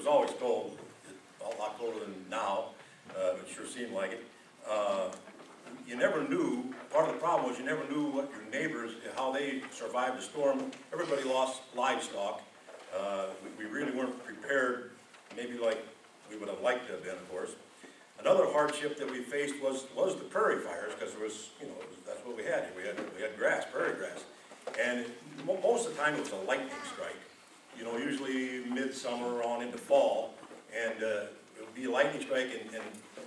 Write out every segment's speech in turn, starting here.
was always cold, a lot colder than now, it sure seemed like it. You never knew, part of the problem was you never knew what your neighbors, how they survived the storm. Everybody lost livestock. We really weren't prepared, maybe like we would have liked to have been, of course. Another hardship that we faced was the prairie fires, because there was, you know, that's what we had. We had grass, prairie grass. And most of the time it was a lightning strike. You know, usually midsummer on into fall. And it would be a lightning strike, and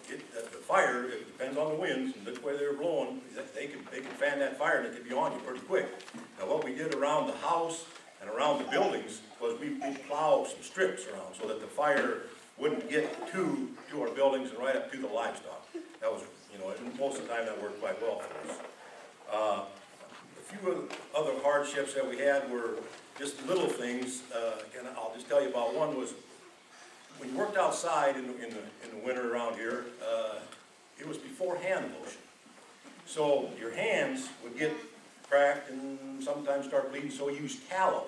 the fire, it depends on the winds and which way they were blowing, they could fan that fire and it could be on you pretty quick. Now what we did around the house and around the buildings was we'd plow some strips around so that the fire wouldn't get to our buildings and right up to the livestock. That was, you know, and most of the time that worked quite well for us. A few other hardships that we had were just little things, and I'll just tell you about one was when you worked outside in the winter around here, it was before hand lotion. So your hands would get cracked and sometimes start bleeding, so we used tallow.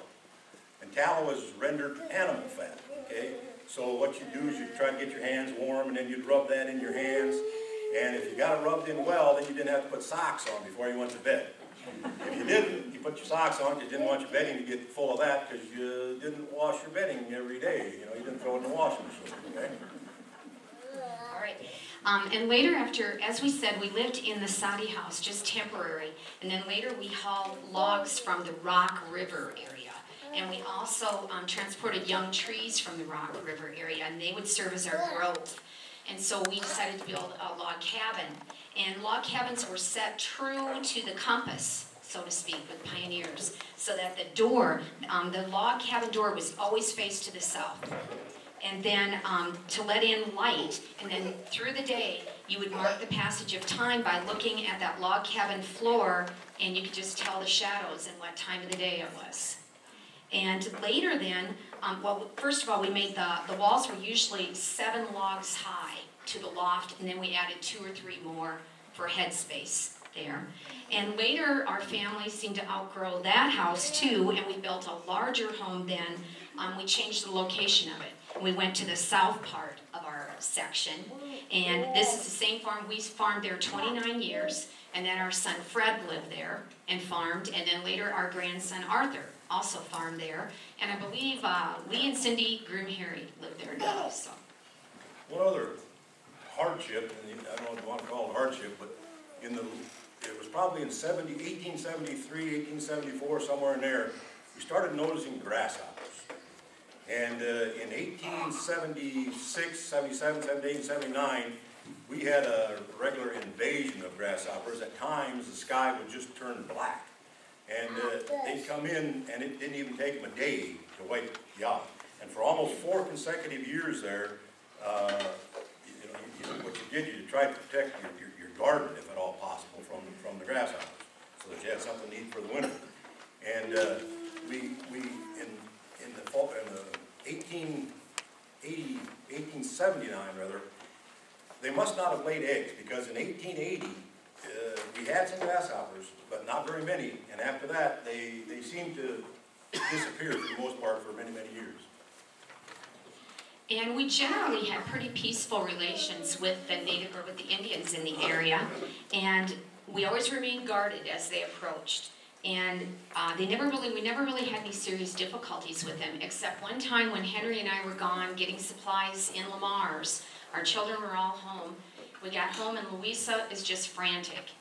And tallow is rendered animal fat, okay? So what you do is you try to get your hands warm, and then you'd rub that in your hands. And if you got it rubbed in well, then you didn't have to put socks on before you went to bed. If you didn't, you put your socks on, you didn't want your bedding to get full of that because you didn't wash your bedding every day. You know, you didn't throw it in the washing machine, okay? All right. And later after, as we said, we lived in the Soddy house, just temporary. And then later we hauled logs from the Rock River area. And we also transported young trees from the Rock River area, and they would serve as our grove. And so we decided to build a log cabin. And log cabins were set true to the compass, so to speak, with pioneers, so that the door, the log cabin door was always faced to the south. And then to let in light, and then through the day, you would mark the passage of time by looking at that log cabin floor, and you could just tell the shadows and what time of the day it was. And later then, well, first of all, we made the walls were usually 7 logs high to the loft, and then we added 2 or 3 more for headspace there. And later, our family seemed to outgrow that house too, and we built a larger home then. We changed the location of it. We went to the south part of our section, and this is the same farm. We farmed there 29 years, and then our son Fred lived there and farmed, and then later our grandson Arthur also farmed there, and I believe Lee and Cindy Groom-Harry lived there now. So. One other hardship, and I don't know if you want to call it hardship, but it was probably in 1873, 1874, somewhere in there, we started noticing grasshoppers. And in 1876, 77, 78, 79, we had a regular invasion of grasshoppers. At times, the sky would just turn black. And they'd come in, and it didn't even take them a day to wipe you out. And for almost 4 consecutive years there, what you did, you tried to protect your garden, if at all possible, from the grasshoppers, so that you had something to eat for the winter. And in the fall, in the 1879 rather, they must not have laid eggs, because in 1880 we had some grasshoppers, but not very many. And after that, they seemed to disappear for the most part for many, many years. And we generally had pretty peaceful relations with the native or with the Indians in the area, and we always remained guarded as they approached. And we never really had any serious difficulties with them, except one time when Henry and I were gone getting supplies in Lamar's. Our children were all home. We got home and Louisa is just frantic.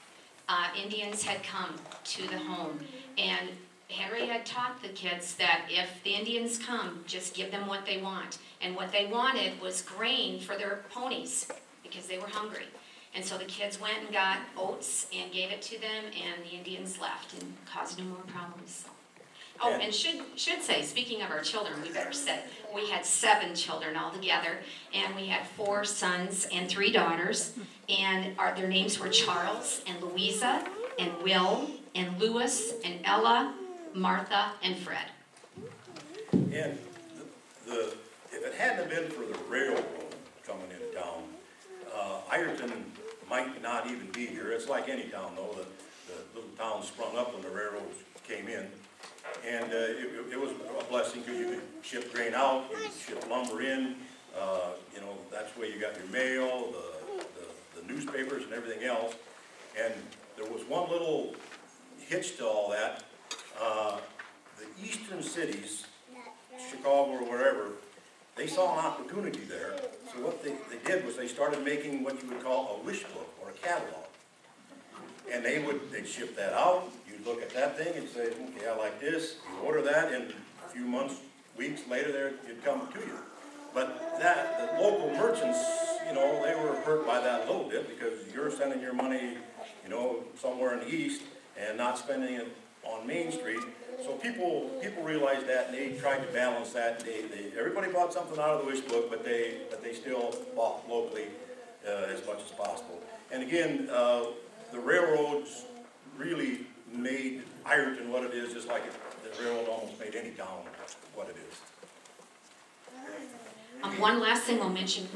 Indians had come to the home, and Henry had taught the kids that if the Indians come, just give them what they want. And what they wanted was grain for their ponies, because they were hungry. And so the kids went and got oats and gave it to them, and the Indians left and caused no more problems. Oh, and should say, speaking of our children, we better say, we had 7 children altogether, and we had 4 sons and 3 daughters, and their names were Charles and Louisa and Will and Louis and Ella, Martha and Fred. And if it hadn't been for the railroad coming into town, Ireton might not even be here. It's like any town, though. The little town sprung up when the railroads came in. And it was a blessing because you could ship grain out, you could ship lumber in, you know, that's where you got your mail, the newspapers and everything else. And there was one little hitch to all that. The eastern cities, Chicago or wherever, they saw an opportunity there. So what they did was they started making what you would call a wish book or a catalog. And they'd ship that out. You'd look at that thing and say, okay, I like this. You order that, and a few months, weeks later, it'd come to you. But the local merchants, you know, they were hurt by that a little bit because you're sending your money, you know, somewhere in the east and not spending it on Main Street. So people realized that, and they tried to balance that. Everybody bought something out of the wish book, but they still bought locally as much as possible. And again, the railroads really made Ireton what it is, just like the railroad almost made any town what it is. One last thing I'll mention,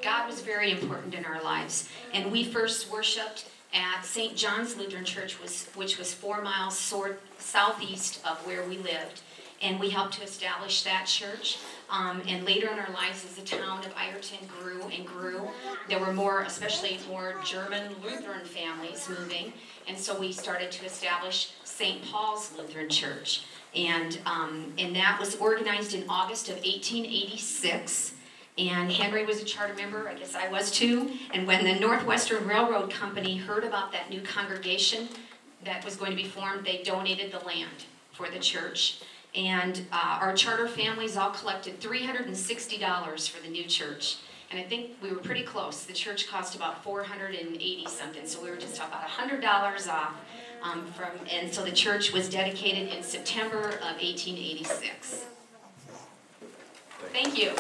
God was very important in our lives, and we first worshiped at St. John's Lutheran Church, which was 4 miles southeast of where we lived, and we helped to establish that church. And later in our lives, as the town of Ireton grew and grew, there were especially more German Lutheran families moving, and so we started to establish St. Paul's Lutheran Church. And that was organized in August of 1886. And Henry was a charter member, I guess I was too. And when the Northwestern Railroad Company heard about that new congregation that was going to be formed, they donated the land for the church. And our charter families all collected $360 for the new church. And I think we were pretty close. The church cost about $480 something, so we were just about $100 off. And so the church was dedicated in September of 1886. Thank you.